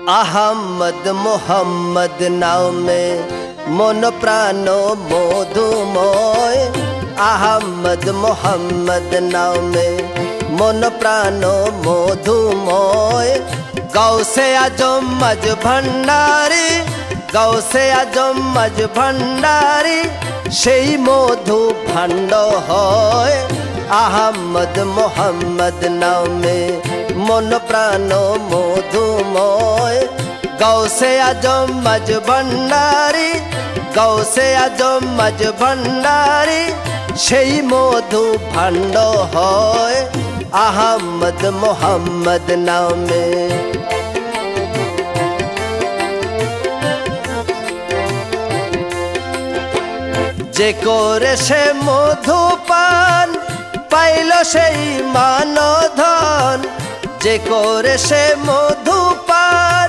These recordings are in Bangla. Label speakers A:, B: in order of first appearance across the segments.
A: আহমদ মোহাম্মদ নামে মন প্রাণ মধুময়। আহমদ মোহাম্মদ নামে মন প্রাণ মধুময়। গৌসে আজম মজ ভণ্ডারী, গৌসে আজম মজ ভণ্ডারী, সেই মধু ভাণ্ড হয়। আহমদ মোহাম্মদ নামে মন প্রাণ মধুময়। গৌসে আজম মজ ভণ্ডারী, গৌসে আজম মজ ভণ্ডারী, সেই মধু ভাণ্ড হয়। আহমদ মোহাম্মদ নামে যে করে সে মধুপান পাইল সেই মানধন। যে করে সে মধুপান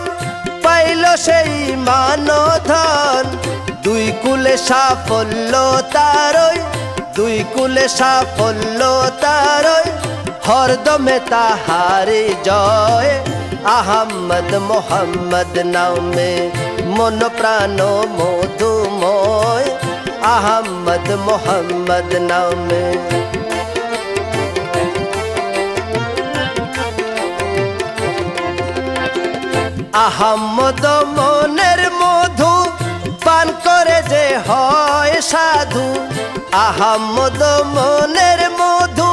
A: পাইল সেই মানধন। দুই কুলে সাফল্য তারই, দুই কুলে সাফল্য তারই, হরদমে তাহারি জয়। আহমদ মোহাম্মদ নামে মন প্রাণ মধুময়। আহমদ মোহাম্মদ নামে আহমদ মনের মধু পান করে যে হয় সাধু। আহমদ মনের মধু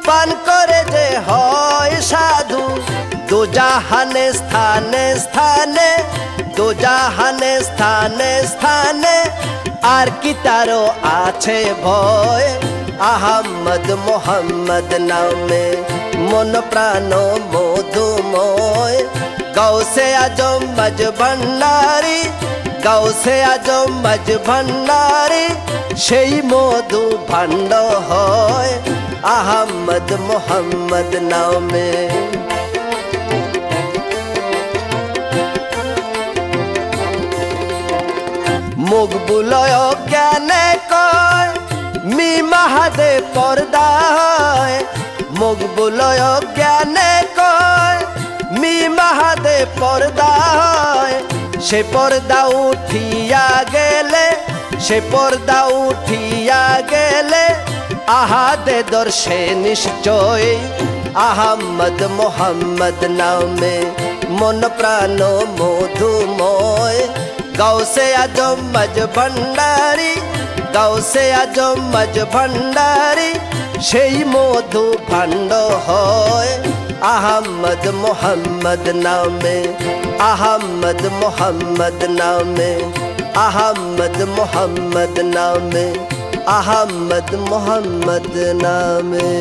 A: পান করে যে হয় সাধু। দুজাহানে স্থানে স্থানে, দুজাহানে স্থানে স্থানে, আর কি তারও আছে ভয়। আহমদ মোহাম্মদ নামে মন প্রাণ মধুময়। গৌসে আজম মজ ভণ্ডারী, গৌসে আজম মজ ভণ্ডারী, সেই মধু ভাণ্ড হয়। আহমদ মোহাম্মদ নামে মুখ বুলয় জ্ঞানে কয় মি মাহাদে পর্দা হয়। মুখ বুলয় জ্ঞানে কয় মি মাহাদে পর্দা হয়। সে পর্দা উঠিয়া গেলে, সে পর্দা উঠিয়া গেলে, আহাদে দর্শে নিশ্চয়। আহমদ মোহাম্মদ নামে মন প্রাণ মধুময়। গৌসে আজম মজ ভণ্ডারী, গৌসে আজম মজ ভণ্ডারী, সেই মধু ভাণ্ড হয়। আহমদ মোহাম্মদ নামে, আহমদ মোহাম্মদ নামে, আহমদ মোহাম্মদ নামে, আহমদ মোহাম্মদ নামে।